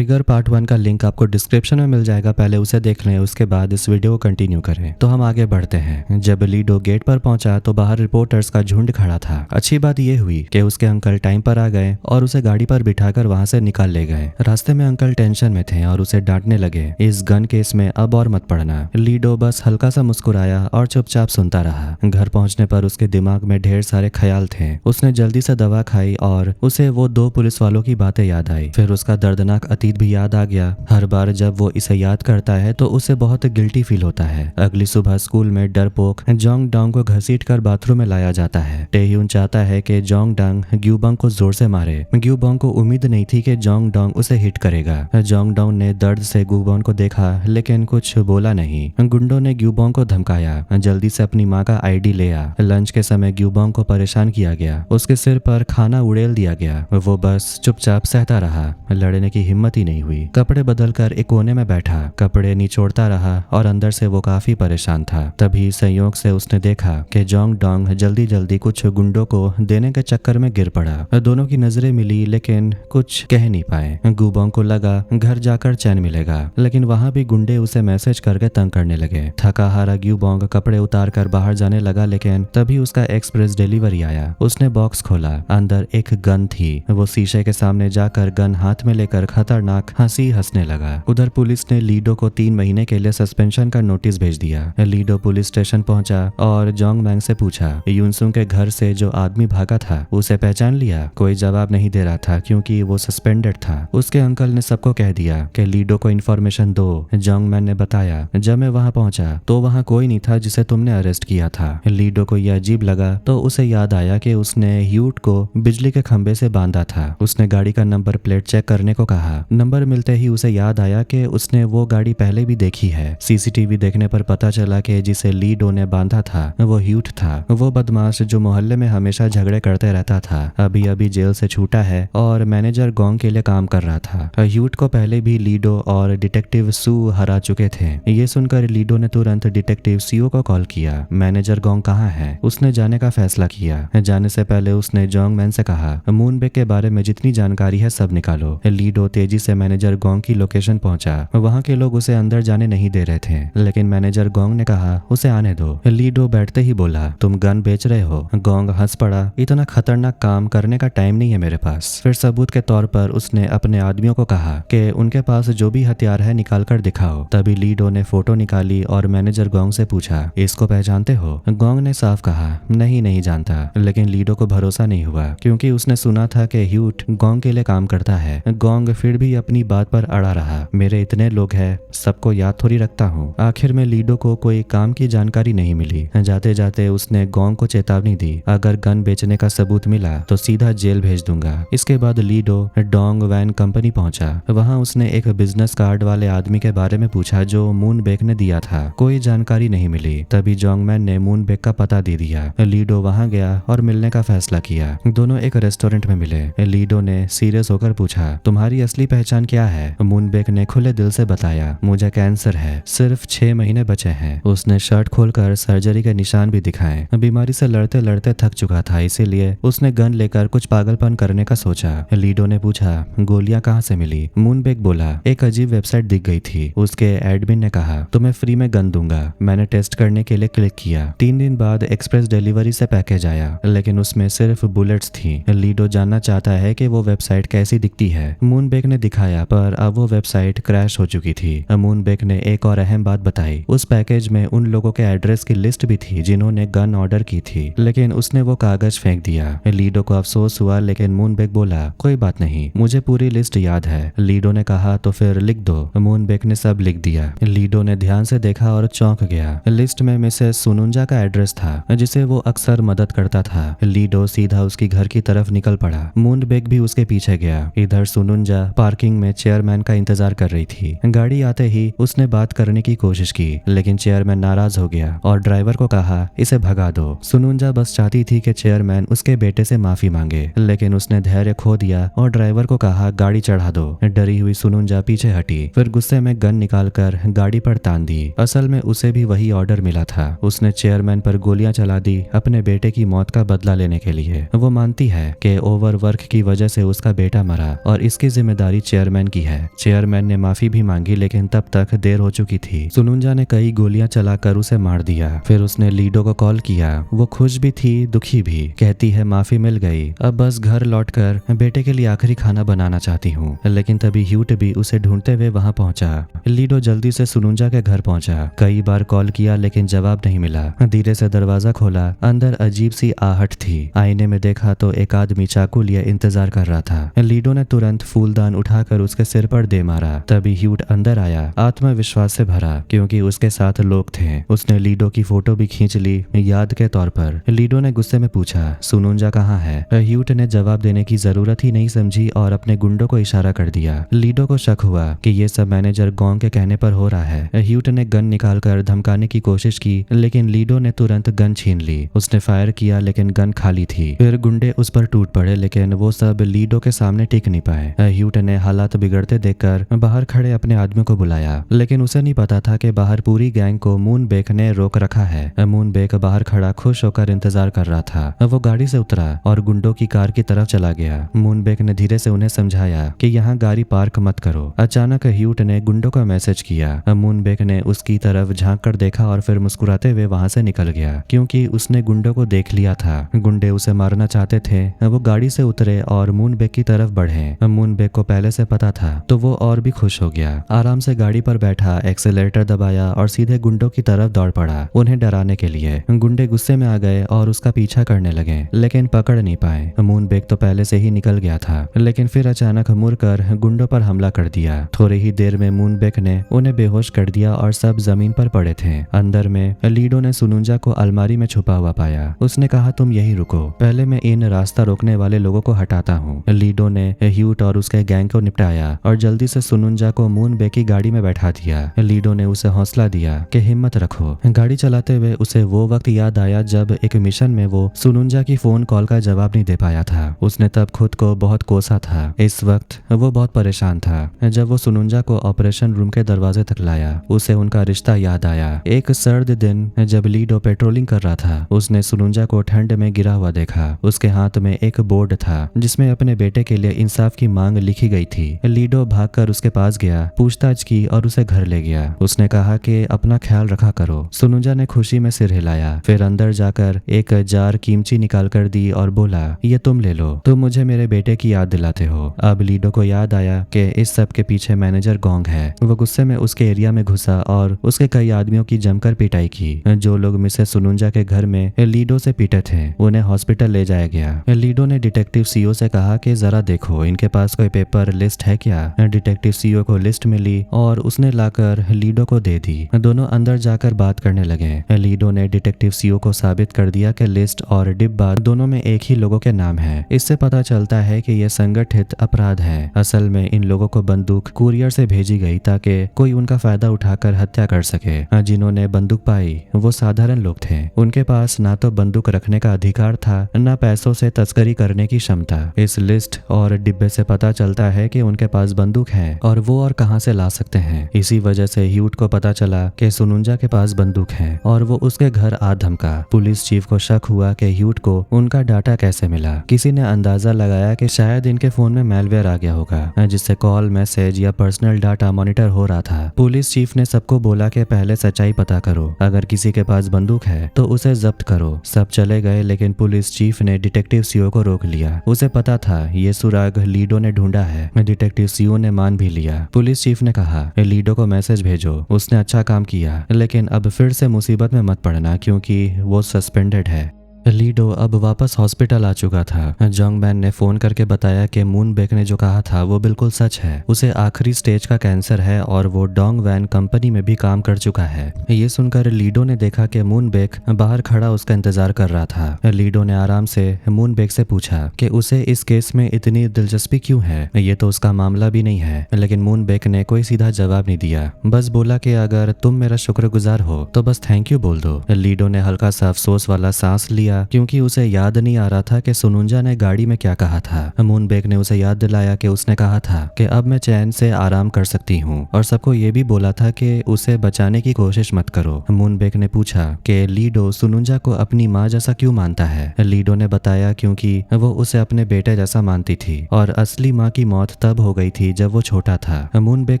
Trigger part 1 का link आपको description में मिल जाएगा, पहले उसे देख लें, उसके बाद इस वीडियो को कंटिन्यू करें। तो हम आगे बढ़ते हैं। जब लीडो गेट पर पहुंचा तो बाहर रिपोर्टर्स का झुंड खड़ा था। अच्छी बात यह हुई कि उसके अंकल टाइम पर आ गए और उसे गाड़ी पर बिठाकर वहां से निकाल ले गए। रास्ते में अंकल टेंशन में थे और उसे डांटने लगे, इस गन केस में अब और मत पड़ना। लीडो बस हल्का सा मुस्कुराया और चुपचाप सुनता रहा। घर पहुंचने पर उसके दिमाग में ढेर सारे ख्याल थे। उसने जल्दी से दवा खाई और उसे वो 2 पुलिस वालों की बातें याद आई। फिर उसका दर्दनाक अतीत भी याद आ गया। हर बार जब वो इसे याद करता है तो उसे बहुत गिल्टी फील होता है। अगली सुबह स्कूल में डरपोक जोंग डोंग को घसीटकर बाथरूम में लाया जाता है। टेह्यून चाहता है कि जोंग डोंग ग्यूबोंग को जोर से मारे। ग्यूबोंग को उम्मीद नहीं थी कि जोंग डोंग उसे हिट करेगा। जोंग डोंग ने दर्द से ग्यूबोंग को देखा लेकिन कुछ बोला नहीं। गुंडों ने ग्यूबोंग को धमकाया, जल्दी से अपनी माँ का आईडी ले आ। लंच के समय ग्यूबोंग को परेशान किया गया, उसके सिर पर खाना उड़ेल दिया गया। वो बस चुपचाप सहता रहा, लड़ने की हिम्मत ही नहीं हुई। कपड़े बदलकर एक कोने में बैठा, कपड़े निचोड़ता रहा और अंदर से वो काफी परेशान था। तभी संयोग से उसने देखा कि जोंग डोंग जल्दी जल्दी कुछ गुंडों को देने के चक्कर में गिर पड़ा। दोनों की नजरें मिली लेकिन कुछ कह नहीं पाए। गुबोंग को लगा घर जाकर चैन मिलेगा, लेकिन वहां भी गुंडे उसे मैसेज करके तंग करने लगे। थका हारा ग्यूबोंग कपड़े उतार कर बाहर जाने लगा, लेकिन तभी उसका एक्सप्रेस डिलीवरी आया। उसने बॉक्स खोला, अंदर एक गन थी। वो शीशे के सामने जाकर गन हाथ में लेकर खतरनाक हंसी हंसने लगा। उधर पुलिस ने लीडो को 3 महीने के लिए सस्पेंशन का नोटिस भेज दिया। लीडो पुलिस स्टेशन पहुंचा और जोंग मैंग से पूछा, यूनसुंग के घर से जो आदमी भागा था उसे पहचान लिया? कोई जवाब नहीं दे रहा था क्योंकि वो सस्पेंडेड था। उसके अंकल ने सबको कह दिया कि लीडो को इन्फॉर्मेशन दो। जोंग मैन ने बताया, जब मैं वहां पहुंचा तो वहां कोई नहीं था जिसे तुमने अरेस्ट किया था। लीडो को यह अजीब लगा तो उसे याद आया कि उसने ह्यूट को बिजली के खंभे से बांधा था। उसने गाड़ी का नंबर प्लेट चेक करने को कहा। नंबर मिलते ही उसे याद आया कि उसने वो गाड़ी पहले भी देखी है। सीसीटीवी देखने पर पता चला कि जिसे लीडो ने बांधा था वो ह्यूट था। वो बदमाश जो मोहल्ले में हमेशा झगड़े करते रहता था, अभी अभी जेल से छूटा है और मैनेजर गोंग के लिए काम कर रहा था। ह्यूट को पहले भी लीडो और डिटेक्टिव सू हरा चुके थे। ये सुनकर लीडो ने तुरंत डिटेक्टिव सीओ को कॉल किया। मैनेजर गोंग कहाँ है? उसने जाने का फैसला किया। जाने से पहले उसने जोंग मैन से कहा, मूनबेक के बारे में जितनी जानकारी है सब निकालो। लीडो तेजी से मैनेजर गोंग की लोकेशन पहुंचा। वहां के लोग उसे अंदर जाने नहीं दे रहे थे, लेकिन मैनेजर गोंग ने कहा उसे आने दो। लीडो बैठते ही बोला, तुम गन बेच रहे हो? गोंग हंस पड़ा, इतना खतरनाक काम करने का टाइम नहीं है मेरे पास। फिर सबूत के तौर पर उसने अपने आदमियों को कहा कि उनके पास जो भी हथियार है निकाल कर दिखाओ। तभी लीडो ने फोटो निकाली और मैनेजर गोंग से पूछा, इसको पहचानते हो? गोंग ने साफ कहा, नहीं जानता। लेकिन लीडो को भरोसा नहीं हुआ क्योंकि उसने सुना था कि ह्यूट गोंग के लिए काम करता है। गोंग फिर भी अपनी बात पर अड़ा रहा, मेरे इतने लोग हैं, सबको याद थोड़ी रखता हूँ। आखिर में लीडो को कोई काम की जानकारी नहीं मिली। जाते जाते उसने गोंग को चेतावनी दी, अगर गन बेचने का सबूत मिला तो सीधा जेल भेज दूंगा। इसके बाद लीडो डोंग वैन कंपनी पहुंचा। वहां उसने एक बिजनेस कार्ड वाले आदमी के बारे में पूछा जो मूनबेक ने दिया था। कोई जानकारी नहीं मिली। तभी जोंगमैन ने मूनबेक का पता दे दिया। लीडो वहां गया और मिलने का फैसला किया। दोनों एक रेस्टोरेंट में मिले। लीडो ने सीरियस होकर पूछा, तुम्हारी असली पहचान क्या है? मूनबेक ने खुले दिल से बताया, मुझे कैंसर है, सिर्फ 6 महीने बचे हैं। उसने शर्ट खोलकर सर्जरी के निशान भी दिखाए। बीमारी से लड़ते लड़ते थक चुका था, इसीलिए उसने गन लेकर कुछ पागलपन करने का सोचा। लीडो ने पूछा, गोलियां कहाँ से मिली? मूनबेक बोला, एक अजीब वेबसाइट दिख गई थी। उसके एडमिन ने कहा, तुम्हें फ्री में गन दूंगा। मैंने टेस्ट करने के लिए क्लिक किया। 3 दिन बाद एक्सप्रेस डिलीवरी से पैकेज आया, लेकिन उसमें सिर्फ बुलेट्स थी। लीडो जानना चाहता है कि वो वेबसाइट कैसी दिखती है। मूनबेक ने दिखाया, पर अब वो वेबसाइट क्रैश हो चुकी थी। मूनबेक ने एक और अहम बात बताई, उस पैकेज में उन लोगों के एड्रेस की लिस्ट भी थी जिन्होंने गन ऑर्डर की थी, लेकिन उसने वो कागज फेंक दिया। लीडो को अफसोस हुआ, लेकिन मूनबेक बोला, कोई बात नहीं, मुझे पूरी लिस्ट याद है। लीडो ने कहा, तो फिर लिख दो। मूनबेक ने सब लिख दिया। लीडो ने ध्यान से देखा और चौंक गया। लिस्ट में मिसेस सुनुंजा का एड्रेस था, जिसे वो अक्सर मदद करता था। लीडो सीधा उसकी घर की तरफ निकल पड़ा। मूनबेक भी उसके पीछे गया। इधर सुनुंजा पार्किंग में चेयरमैन का इंतजार कर रही थी। गाड़ी आते ही उसने बात करने की कोशिश की, लेकिन चेयरमैन नाराज हो गया और ड्राइवर को कहा, इसे भगा दो। सुनुंजा बस चाहती थी कि चेयरमैन उसके बेटे से माफी मांगे, लेकिन उसने धैर्य खो दिया और ड्राइवर को कहा, गाड़ी चढ़ा दो। डरी हुई सुनुंजा पीछे हटी, फिर गुस्से में गन निकालकर गाड़ी पर तान दी। असल में उसे भी वही ऑर्डर मिला था। उसने चेयरमैन पर गोलियां चला दी अपने बेटे की मौत का बदला लेने के लिए। वो मानती है कि ओवरवर्क की वजह से उसका बेटा मरा और इसकी जिम्मेदारी चेयरमैन की है। चेयरमैन ने माफी भी मांगी लेकिन तब तक देर हो चुकी थी। सुनुंजा ने कई गोलियां चलाकर उसे मार दिया। फिर उसने लीडो को कॉल किया। वो खुश भी थी, दुखी भी। कहती है माफी मिल गई, अब बस घर लौटकर बेटे के लिए आखिरी खाना बनाना चाहती हूँ। लेकिन तभी ह्यूट भी उसे ढूंढते हुए वहां पहुंचा। लीडो जल्दी से सुनुंजा के घर पहुंचा। कई बार कॉल किया लेकिन जवाब नहीं मिला। धीरे से दरवाजा खोला। अंदर अजीब सी आहट थी। आईने में देखा तो एक आदमी चाकू लिए इंतजार कर रहा था। लीडो ने तुरंत फूलदान उठाकर उसके सिर पर दे मारा। तभी ह्यूट अंदर आया, आत्मविश्वास से भरा क्योंकि उसके साथ लोग थे। उसने लीडो की फोटो भी खींच ली याद के तौर पर। लीडो ने गुस्से में पूछा, सुनुंजा कहाँ है? ह्यूट ने जवाब देने की जरूरत ही नहीं समझी और अपने गुंडों को इशारा कर दिया। लीडो को शक हुआ कि ये सब मैनेजर गोंग के कहने पर हो रहा है। ह्यूट ने गन निकालकर धमकाने की कोशिश की लेकिन लीडो ने तुरंत गन छीन ली। उसने फायर किया लेकिन गन खाली थी। फिर गुंडे उस पर टूट पड़े लेकिन वो सब लीडो के सामने टिक नहीं पाए। ह्यूट ने हालात बिगड़ते देखकर बाहर खड़े अपने आदमियों को बुलाया लेकिन उसे नहीं पता था कि बाहर पूरी गैंग को मूनबेक ने रोक रखा है। मूनबेक बाहर खड़ा खुश होकर इंतजार कर रहा था। वो गाड़ी से उतरा और गुंडों की कार की तरफ चला गया। मूनबेक ने धीरे से उन्हें समझाया कि यहाँ गाड़ी पार्क मत करो। अचानक ह्यूट ने गुंडों का मैसेज किया। मूनबेक ने उसकी तरफ झांक कर देखा और फिर मुस्कुराते हुए वहां से निकल गया क्योंकि उसने गुंडों को देख लिया था। गुंडे उसे मारना चाहते थे। वो गाड़ी से उतरे और मूनबेक की तरफ बढ़े। मूनबेक को पहले से पता था तो वो और भी खुश हो गया। आराम से गाड़ी पर बैठा, एक्सेलेरेटर दबाया और सीधे गुंडों की तरफ दौड़ पड़ा उन्हें डराने के लिए। गुंडे गुस्से में आ गए और उसका पीछा करने लगे लेकिन पकड़ नहीं पाए। मूनबेक तो पहले से ही निकल गया था लेकिन फिर अचानक मुड़कर गुंडों पर हमला कर दिया। थोड़ी ही देर में मूनबेक ने उन्हें बेहोश कर दिया और सब जमीन पर पड़े थे। अंदर में लीडो ने सुनुंजा को अलमारी में छुपा हुआ पाया। उसने कहा, तुम यहीं रुको, पहले मैं इन रास्ता रोकने वाले लोगों को हटाता हूँ। लीडो ने ह्यूट और उसके गैंग को निपटाया और जल्दी से सुनुंजा को मूनबेक की गाड़ी में बैठा दिया। लीडो ने उसे हौसला दिया कि हिम्मत रखो। गाड़ी चलाते हुए उसे वो वक्त याद आया जब एक मिशन में वो सुनुंजा की फोन कॉल का जवाब नहीं दे पाया था। उसने तब खुद को बहुत कोसा था। इस वक्त वो बहुत परेशान था। जब वो सुनुंजा को ऑपरेशन रूम के दरवाजे तक लाया उसे उनका रिश्ता याद आया। एक सर्द दिन जब लीडो पेट्रोलिंग कर रहा था उसने सुनुंजा को ठंड में गिरा हुआ देखा। उसके हाथ में एक बोर्ड था जिसमें अपने बेटे के लिए इंसाफ की मांग लिखी गई थी। लीडो भागकर उसके पास गया, पूछताछ की और उसे घर ले गया। उसने कहा कि अपना ख्याल रखा करो। सुनुंजा ने खुशी में सिर हिलाया। फिर अंदर जाकर एक जार कीमची निकाल कर दी और बोला, ये तुम ले लो, तुम मुझे मेरे बेटे की याद दिलाते हो। अब लीडो को याद आया कि इस सब के पीछे मैनेजर गोंग है। वो गुस्से में उसके एरिया में घुसा और उसके कई आदमियों की जमकर पिटाई की। जो लोग मिसेस सुनुंजा के घर में लीडो से पीटे थे उन्हें हॉस्पिटल ले जाया गया। लीडो ने डिटेक्टिव सीओ से कहा कि जरा देखो इनके पास कोई पेपर लिस्ट है क्या। डिटेक्टिव सीओ को लिस्ट मिली और उसने लाकर लीडो को दे दी। दोनों अंदर जाकर बात करने लगे। लीडो ने डिटेक्टिव सीओ को साबित कर दिया कि लिस्ट और डिब्बा दोनों में एक ही लोगों के नाम है। इससे पता चलता है कि यह संगठित अपराध है। असल में इन लोगों को बंदूक कुरियर से भेजी गई ताकि कोई उनका फायदा उठाकर हत्या कर सके। जिन्होंने बंदूक पाई वो साधारण लोग थे। उनके पास ना तो बंदूक रखने का अधिकार था न पैसों से तस्करी करने की क्षमता। इस लिस्ट और डिब्बे से पता चलता है कि उनके पास बंदूक है और वो और कहां से ला सकते हैं। इसी वजह से ह्यूट को पता चला कि सुनुंजा के पास बंदूक है और वो उसके घर आ धमका। पुलिस चीफ को शक हुआ कि ह्यूट को उनका डाटा कैसे मिला। किसी ने अंदाजा लगाया कि शायद इनके फोन में मैलवेयर आ गया होगा जिससे कॉल, मैसेज या पर्सनल डाटा मॉनिटर हो रहा था। पुलिस चीफ ने सबको बोला कि पहले सच्चाई पता करो, अगर किसी के पास बंदूक है तो उसे जब्त करो। सब चले गए लेकिन पुलिस चीफ ने डिटेक्टिव सीओ को रोक लिया। उसे पता था ये सुराग लीडो ने ढूंढा है। डिटेक्टिव सीओ ने मान भी लिया। पुलिस चीफ ने कहा, लीडो को मैसेज भेजो, उसने अच्छा काम किया लेकिन अब फिर से मुसीबत में मत पड़ना क्योंकि वो सस्पेंडेड है। लीडो अब वापस हॉस्पिटल आ चुका था। जोंगमैन ने फोन करके बताया कि मूनबेक ने जो कहा था वो बिल्कुल सच है। उसे आखिरी स्टेज का कैंसर है और वो डोंगवैन कंपनी में भी काम कर चुका है। ये सुनकर लीडो ने देखा कि मूनबेक बाहर खड़ा उसका इंतजार कर रहा था। लीडो ने आराम से मूनबेक से पूछा कि उसे इस केस में इतनी दिलचस्पी क्यों है, ये तो उसका मामला भी नहीं है। लेकिन मूनबेक ने कोई सीधा जवाब नहीं दिया, बस बोला कि अगर तुम मेरा शुक्रगुजार हो तो बस थैंक यू बोल दो। लीडो ने हल्का सा अफसोस वाला सांस लिया गया क्योंकि उसे याद नहीं आ रहा था कि सुनुंजा ने गाड़ी में क्या कहा था। मूनबेक ने उसे याद दिलाया कि उसने कहा था कि अब मैं चैन से आराम कर सकती हूँ और सबको ये भी बोला था कि उसे बचाने की कोशिश मत करो। मूनबेक ने पूछा कि लीडो सुनुंजा को अपनी माँ जैसा क्यों मानता है। लीडो ने बताया क्योंकि वो उसे अपने बेटे जैसा मानती थी और असली माँ की मौत तब हो गई थी जब वो छोटा था। मूनबेक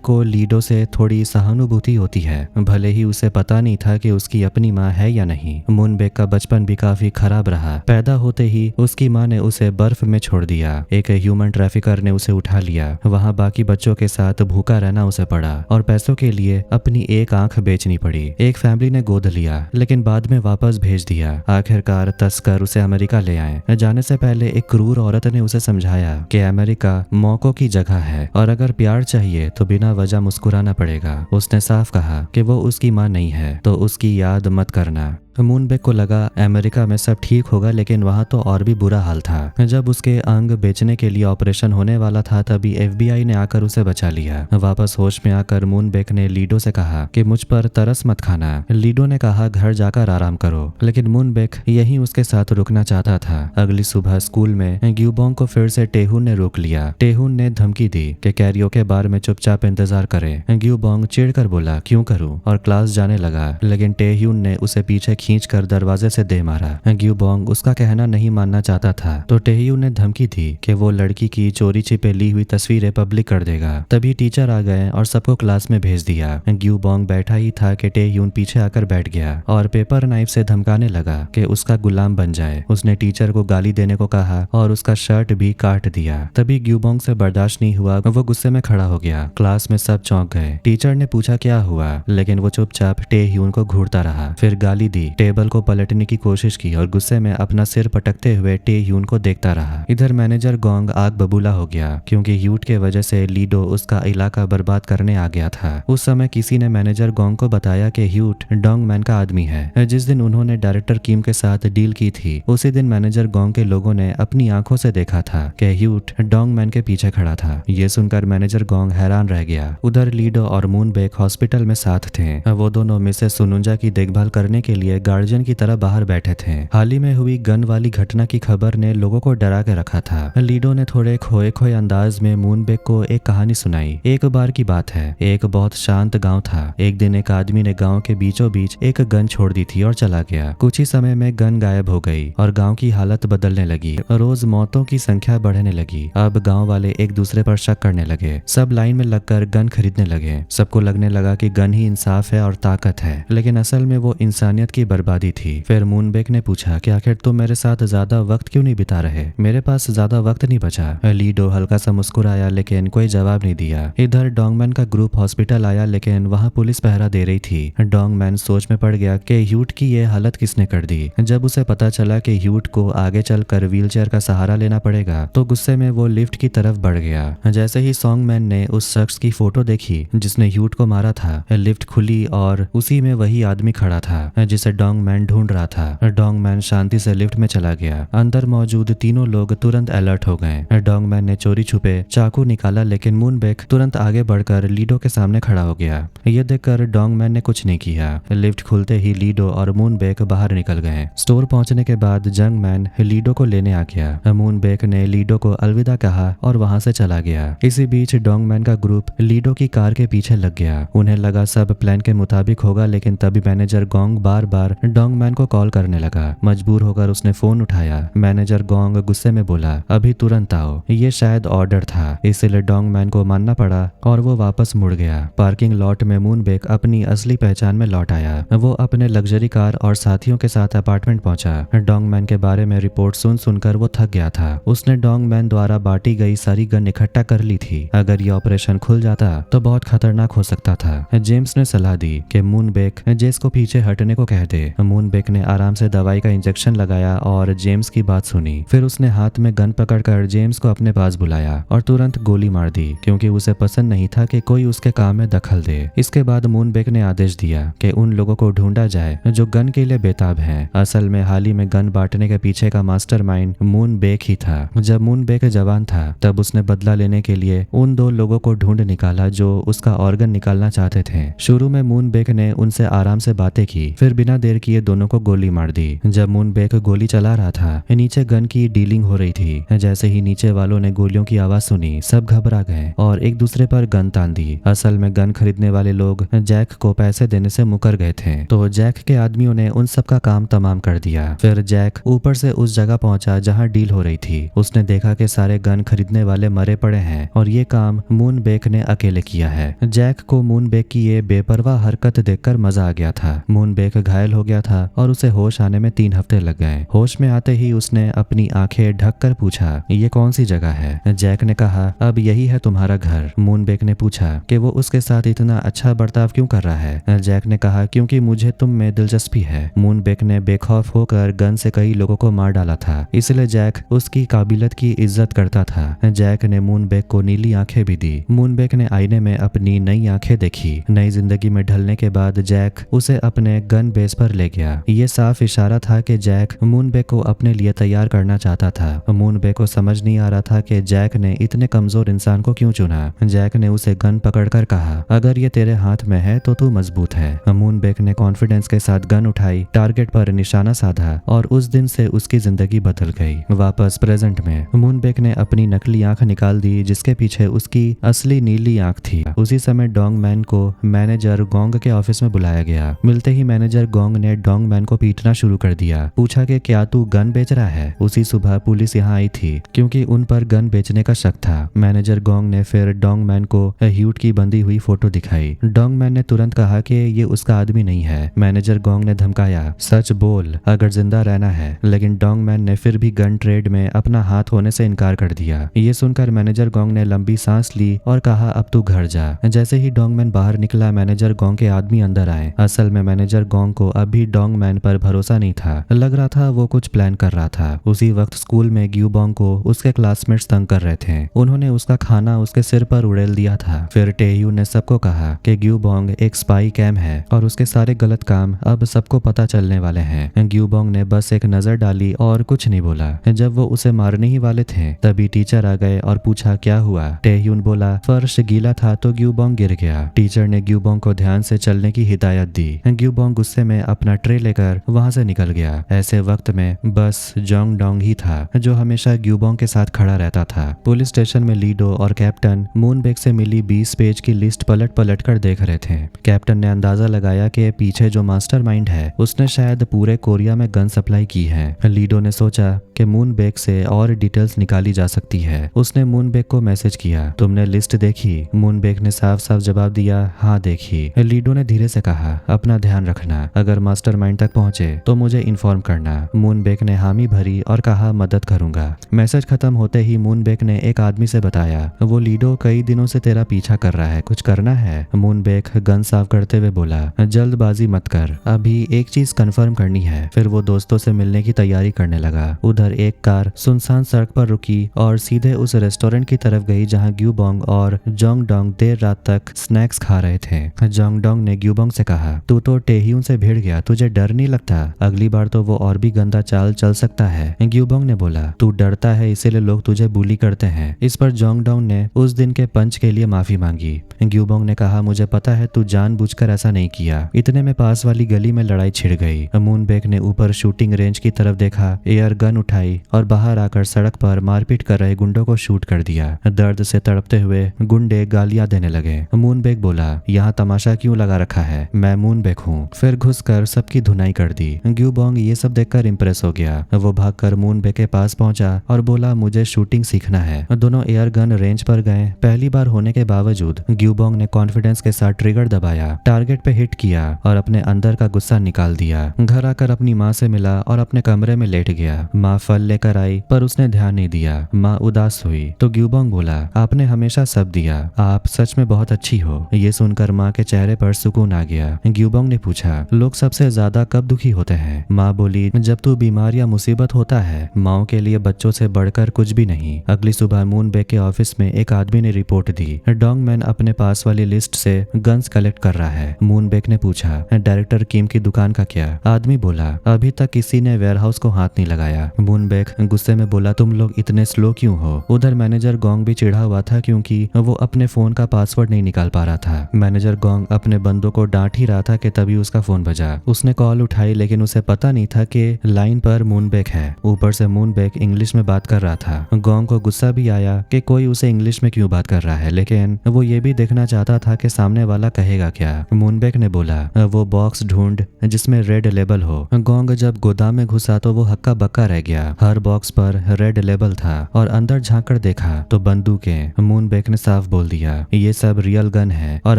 को लीडो से थोड़ी सहानुभूति होती है, भले ही उसे पता नहीं था कि उसकी अपनी माँ है या नहीं। मूनबेक का बचपन भी काफी खराब रहा। पैदा होते ही उसकी माँ ने उसे बर्फ में छोड़ दिया। एक ह्यूमन ट्रैफिकर ने उसे उठा लिया। वहाँ बाकी बच्चों के साथ भूखा रहना उसे पड़ा और पैसों के लिए अपनी एक आंख बेचनी पड़ी। एक फैमिली ने गोद लिया लेकिन बाद में वापस भेज दिया। आखिरकार तस्कर उसे अमेरिका ले आए। जाने से पहले एक क्रूर औरत ने उसे समझाया कि अमेरिका मौकों की जगह है और अगर प्यार चाहिए तो बिना वजह मुस्कुराना पड़ेगा। उसने साफ कहा कि वो उसकी माँ नहीं है तो उसकी याद मत करना। मूनबेक को लगा अमेरिका में सब ठीक होगा, लेकिन वहां तो और भी बुरा हाल था। जब उसके अंग बेचने के लिए ऑपरेशन होने वाला था तभी FBI ने आकर उसे बचा लिया। वापस होश में आकर मूनबेक ने लीडो से कहा कि मुझ पर तरस मत खाना। लीडो ने कहा घर जाकर आराम करो, लेकिन मूनबेक यहीं उसके साथ रुकना चाहता था। अगली सुबह स्कूल में ग्यूबोंग को फिर से टेहुन ने रोक लिया। टेहुन ने धमकी दी कि कैरियोके बार में चुपचाप इंतजार करे। ग्यूबोंग चिढ़कर बोला क्यों करूं और क्लास जाने लगा, लेकिन टेहुन ने उसे पीछे खींचकर दरवाजे से दे मारा। ग्यूबोंग उसका कहना नहीं मानना चाहता था तो टेह्यून ने धमकी दी कि वो लड़की की चोरी छिपे ली हुई तस्वीरें पब्लिक कर देगा। तभी टीचर आ गए और सबको क्लास में भेज दिया। ग्यूबोंग बैठा ही था कि टेह्यून पीछे आकर बैठ गया और पेपर नाइफ से धमकाने लगा कि उसका गुलाम बन जाए। उसने टीचर को गाली देने को कहा और उसका शर्ट भी काट दिया। तभी ग्यूबोंग से बर्दाश्त नहीं हुआ, वो गुस्से में खड़ा हो गया। क्लास में सब चौंक गए। टीचर ने पूछा क्या हुआ, लेकिन वो चुपचाप टेह्यून को घूरता रहा। फिर गाली दी, टेबल को पलटने की कोशिश की और गुस्से में अपना सिर पटकते हुए टेह्यून को देखता रहा। इधर मैनेजर गोंग आग बबूला हो गया क्योंकि ह्यूट के वजह से लीडो उसका इलाका बर्बाद करने आ गया था। उस समय किसी ने मैनेजर गोंग को बताया कि ह्यूट डोंगमैन का आदमी है। जिस दिन उन्होंने डायरेक्टर किम के साथ डील की थी उसी दिन मैनेजर गोंग के लोगों ने अपनी आंखों से देखा था कि ह्यूट डोंगमैन के पीछे खड़ा था। ये सुनकर मैनेजर गोंग हैरान रह गया। उधर लीडो और मूनबेक हॉस्पिटल में साथ थे। वो दोनों मिसेस सुनुंजा की देखभाल करने के लिए गार्जियन की तरह बाहर बैठे थे। हाल ही में हुई गन वाली घटना की खबर ने लोगों को डरा के रखा था। लीडो ने थोड़े खोए खोए अंदाज में मूनबेक को एक कहानी सुनाई। एक बार की बात है, एक बहुत शांत गांव था। एक दिन एक आदमी ने गांव के बीचों बीच एक गन छोड़ दी थी और चला गया। कुछ ही समय में गन गायब हो गई और गांव की हालत बदलने लगी। रोज मौतों की संख्या बढ़ने लगी। अब गांव वाले एक दूसरे पर शक करने लगे। सब लाइन में लगकर गन खरीदने लगे। सबको लगने लगा कि गन ही इंसाफ है और ताकत है, लेकिन असल में वो इंसानियत की बर्बादी थी। फिर मूनबेक ने पूछा कि आखिर तुम मेरे साथ ज्यादा वक्त क्यों नहीं बिता रहे? मेरे पास ज्यादा वक्त नहीं बचा। लीडो हल्का सा मुस्कुराया लेकिन कोई जवाब नहीं दिया। इधर डोंगमैन का ग्रुप हॉस्पिटल आया लेकिन वहाँ पुलिस पहरा दे रही थी। डोंगमैन सोच में पड़ गया कि ह्यूट की ये हालत किसने कर दी। जब उसे पता चला कि ह्यूट को आगे चलकर व्हीलचेयर का सहारा लेना पड़ेगा तो गुस्से में वो लिफ्ट की तरफ बढ़ गया। जैसे ही सॉन्गमैन ने उस शख्स की फोटो देखी जिसने ह्यूट को मारा था, लिफ्ट खुली और उसी में वही आदमी खड़ा था जिसे डोंगमैन ढूंढ रहा था। डोंगमैन शांति से लिफ्ट में चला गया। अंदर मौजूद तीनों लोग तुरंत अलर्ट हो गए। डोंगमैन ने चोरी छुपे चाकू निकाला लेकिन मूनबेक तुरंत आगे बढ़कर लीडो के सामने खड़ा हो गया। ये देखकर डोंगमैन ने कुछ नहीं किया। लिफ्ट खुलते ही लीडो और मूनबेक बाहर निकल गए। स्टोर पहुंचने के बाद जंगमैन लीडो को लेने आ गया। मूनबेक ने लीडो को अलविदा कहा और वहां से चला गया। इसी बीच डोंगमैन का ग्रुप लीडो की कार के पीछे लग गया। उन्हें लगा सब प्लान के मुताबिक होगा, लेकिन तभी मैनेजर गोंग बार बार डोंगमैन को कॉल करने लगा। मजबूर होकर उसने फोन उठाया। मैनेजर गोंग गुस्से में बोला अभी तुरंत आओ। ये शायद ऑर्डर था, इसलिए डोंगमैन को मानना पड़ा और वो वापस मुड़ गया। पार्किंग लॉट में मूनबेक अपनी असली पहचान में लौट आया। वो अपने लग्जरी कार और साथियों के साथ अपार्टमेंट पहुंचा। डोंगमैन के बारे में रिपोर्ट सुनकर वो थक गया था। उसने डोंगमैन द्वारा बांटी गई सारी गन इकट्ठा कर ली थी। अगर ये ऑपरेशन खुल जाता तो बहुत खतरनाक हो सकता था। जेम्स ने सलाह दी कि मूनबेक जेस को पीछे हटने को कह दे। मूनबेक ने आराम से दवाई का इंजेक्शन लगाया और जेम्स की बात सुनी। फिर उसने हाथ में गन पकड़कर जेम्स को अपने पास बुलाया और तुरंत गोली मार दी क्योंकि उसे पसंद नहीं था कि कोई उसके काम में दखल दे। इसके बाद मूनबेक ने आदेश दिया कि उन लोगों को ढूंढा जाए जो गन के लिए बेताब हैं। असल में हाल ही में गन बांटने के पीछे का मास्टरमाइंड मूनबेक ही था। जब मूनबेक जवान था तब उसने बदला लेने के लिए उन दो लोगों को ढूंढ निकाला जो उसका ऑर्गन निकालना चाहते थे। शुरू में मूनबेक ने उनसे आराम से बातें की, फिर बिना देर किए दोनों को गोली मार दी। जब मूनबेक गोली चला रहा था, नीचे गन की डीलिंग हो रही थी। जैसे ही नीचे वालों ने गोलियों की आवाज सुनी, सब घबरा गए और एक दूसरे पर गन तान दी। असल में गन खरीदने वाले लोग जैक को पैसे देने से मुकर गए थे, तो जैक के आदमियों ने उन सब का काम तमाम कर दिया। फिर जैक ऊपर से उस जगह पहुंचा जहां डील हो रही थी। उसने देखा कि सारे गन खरीदने वाले मरे पड़े हैं और ये काम मूनबेक ने अकेले किया है। जैक को मूनबेक की ये बेपरवाह हरकत देखकर मजा आ गया था। मूनबेक घायल हो गया था और उसे होश आने में 3 हफ्ते लग गए। होश में आते ही उसने अपनी आंखें ढककर पूछा, ये कौन सी जगह है? जैक ने कहा, अब यही है तुम्हारा घर। मूनबेक ने पूछा कि वो उसके साथ इतना अच्छा बर्ताव क्यों कर रहा है? जैक ने कहा, क्योंकि मुझे तुम में दिलचस्पी है। मूनबेक ने बेखौफ होकर गन से कई लोगों को मार डाला था, इसलिए जैक उसकी काबिलियत की इज्जत करता था। जैक ने मूनबेक को नीली आंखें भी दी। मूनबेक ने आईने में अपनी नई आंखें देखी। नई जिंदगी में ढलने के बाद जैक उसे अपने गन बेस पर ले गया। ये साफ इशारा था कि जैक मूनबेक को अपने लिए तैयार करना चाहता था। मूनबेक को समझ नहीं आ रहा था कि जैक ने इतने कमजोर इंसान को क्यों चुना। जैक ने उसे गन पकड़कर कहा, अगर ये तेरे हाथ में है तो तू मजबूत है। मूनबेक ने कॉन्फिडेंस के साथ गन उठाई, टारगेट पर निशाना साधा और उस दिन से उसकी जिंदगी बदल गई। वापस प्रेजेंट में मूनबेक ने अपनी नकली आंख निकाल दी, जिसके पीछे उसकी असली नीली आंख थी। उसी समय डोंगमैन को मैनेजर गोंग के ऑफिस में बुलाया गया। मिलते ही मैनेजर गोंग ने डोंगमैन को पीटना शुरू कर दिया। पूछा कि क्या तू गन बेच रहा है? उसी सुबह पुलिस यहाँ आई थी क्योंकि उन पर गन बेचने का शक था। मैनेजर गोंग ने फिर डोंगमैन को ह्यूट की बंधी हुई फोटो दिखाई। डोंगमैन ने तुरंत कहा कि ये उसका आदमी नहीं है। मैनेजर गोंग ने धमकाया, सच बोल अगर जिंदा रहना है। लेकिन डोंगमैन ने फिर भी गन ट्रेड में अपना हाथ होने से इनकार कर दिया। ये सुनकर मैनेजर गोंग ने लंबी सांस ली और कहा, अब तू घर जा। जैसे ही डोंगमैन बाहर निकला, मैनेजर गोंग के आदमी अंदर आए। असल में मैनेजर गोंग को अब भी डोंगमैन पर भरोसा नहीं था। लग रहा था वो कुछ प्लान कर रहा था। उसी वक्त स्कूल में ग्यूबोंग को उसके क्लासमेट्स तंग कर रहे थे। उन्होंने उसका खाना उसके सिर पर उड़ेल दिया था। फिर टेह्यू ने सबको कहा कि ग्यूबोंग एक स्पाई कैम है और उसके सारे गलत काम अब सबको पता चलने वाले हैं। ग्यूबोंग ने बस एक नजर डाली और कुछ नहीं बोला। जब वो उसे मारने ही वाले थे, तभी टीचर आ गए और पूछा, क्या हुआ? टेह्यून बोला, फर्श गीला था तो ग्यूबोंग गिर गया। टीचर ने ग्यूबोंग को ध्यान से चलने की हिदायत दी। ग्यूबोंग गुस्से में अपना ट्रे लेकर वहां से निकल गया। ऐसे वक्त में बस जोंग डोंग ही था जो हमेशा ग्यूबोंग के साथ खड़ा रहता था। पुलिस स्टेशन में लीडो और कैप्टन मूनबेक से मिली 20 पेज की लिस्ट पलट पलट कर देख रहे थे। कैप्टन ने अंदाजा लगाया कि पीछे जो मास्टरमाइंड है उसने शायद पूरे कोरिया में गन सप्लाई की है। लीडो ने सोचा कि मूनबेक से और डिटेल्स निकाली जा सकती है। उसने मूनबेक को मैसेज किया, तुमने लिस्ट देखी? मूनबेक ने साफ साफ जवाब दिया, हाँ देखी। लीडो ने धीरे से कहा, अपना ध्यान रखना, अगर मास्टरमाइंड तक पहुंचे तो मुझे इन्फॉर्म करना। मूनबेक ने हामी भरी और कहा, मदद करूंगा। मैसेज खत्म होते ही मूनबेक ने एक आदमी से बताया, वो लीडो कई दिनों से तेरा पीछा कर रहा है, कुछ करना है? मूनबेक गन साफ करते हुए बोला, जल्दबाजी मत कर, अभी एक चीज कंफर्म करनी है। फिर वो दोस्तों से मिलने की तैयारी करने लगा। उधर एक कार सुनसान सड़क पर रुकी और सीधे उस रेस्टोरेंट की तरफ गई जहां ग्यूबोंग और जोंग डोंग देर रात तक स्नैक्स खा रहे थे। जोंग डोंग ने ग्यूबोंग से कहा, तू तो टेह्यून से भिड़ गया, तुझे डर नहीं लगता? अगली बार तो वो और भी गंदा चाल चल सकता है। ग्यूबोंग ने बोला, तू डरता है इसीलिए लोग तुझे बुली करते हैं। इस पर जोंग डोंग ने उस दिन के पंच के लिए माफी मांगी। ग्यूबोंग ने कहा, मुझे पता है तू जानबूझकर ऐसा नहीं किया। इतने में पास वाली गली में लड़ाई छिड़ गई। मूनबेक ने ऊपर शूटिंग रेंज की तरफ देखा, एयर गन उठाई और बाहर आकर सड़क पर मारपीट कर रहे गुंडों को शूट कर दिया। दर्द से तड़पते हुए गुंडे गालियां देने लगे। मूनबेक बोला, यहाँ तमाशा क्यों लगा रखा है, मैं मूनबेक हूँ। फिर घुसकर सबकी धुनाई कर दी। ग्यूबोंग ये सब देखकर इम्प्रेस हो गया। वो भागकर मूनबेक के पास पहुंचा और बोला, मुझे शूटिंग सीखना है। दोनों एयर गन रेंज पर गए। पहली बार होने के बावजूद ग्यूबोंग ने कॉन्फिडेंस के साथ ट्रिगर दबाया, टारगेट पे हिट किया और अपने अंदर का गुस्सा निकाल दिया। घर आकर अपनी माँ से मिला और अपने कमरे में लेट गया। माँ फल लेकर आई पर उसने ध्यान नहीं दिया। माँ उदास हुई तो ग्यूबोंग बोला, आपने हमेशा सब दिया, आप सच में बहुत अच्छी हो। ये सुनकर माँ के चेहरे पर सुकून आ गया। ग्यूबोंग ने पूछा, लोग सबसे ज्यादा कब दुखी होते हैं? माँ बोली, जब तू बीमार या मुसीबत होता है। माँओं के लिए बच्चों से बढ़कर कुछ भी नहीं। अगली सुबह मूनबेक के ऑफिस में एक आदमी ने रिपोर्ट दी, डोंगमैन अपने पास वाली लिस्ट से गन्स कलेक्ट कर रहा है। मूनबेक ने पूछा, डायरेक्टर किम की दुकान का क्या? आदमी बोला, अभी तक किसी ने वेयरहाउस को हाथ नहीं लगाया। मूनबेक गुस्से में बोला, तुम लोग इतने स्लो क्यों हो? उधर मैनेजर गोंग भी चिढ़ा हुआ था क्योंकि वो अपने फोन का पासवर्ड नहीं निकाल पा रहा था। मैनेजर गोंग अपने बंदों को डांट ही रहा था कि तभी उसका फोन बजा। उसने कॉल उठाई लेकिन उसे पता नहीं था कि लाइन पर मूनबेक है। ऊपर से मूनबेक इंग्लिश में बात कर रहा था। गोंग को गुस्सा भी आया कि कोई उसे इंग्लिश में क्यों बात कर रहा है, लेकिन वो ये भी देखना चाहता था कि सामने वाला कहेगा क्या। मूनबेक ने बोला, वो बॉक्स ढूंढ जिसमें रेड लेबल हो। गोंग जब गोदाम में घुसा तो वो हक्का बक्का रह गया। हर बॉक्स पर रेड लेबल था और अंदर झांककर देखा तो बंदूकें। मूनबेक ने साफ बोल दिया, ये सब रियल गन है और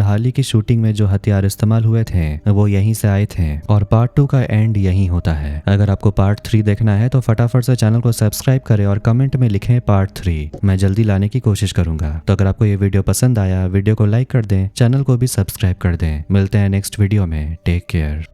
हाल ही की शूटिंग में जो हथियार इस्तेमाल हुए थे वो यहीं से आए थे और पार्ट 2 का एंड यहीं होता है। अगर आपको पार्ट 3 देखना है तो फटाफट से चैनल को सब्सक्राइब करें और कमेंट में लिखें पार्ट 3। मैं जल्दी लाने की कोशिश करूंगा। तो अगर आपको ये वीडियो पसंद आया, वीडियो को लाइक कर दें, चैनल को भी सब्सक्राइब कर दें। मिलते हैं नेक्स्ट वीडियो में। Take care.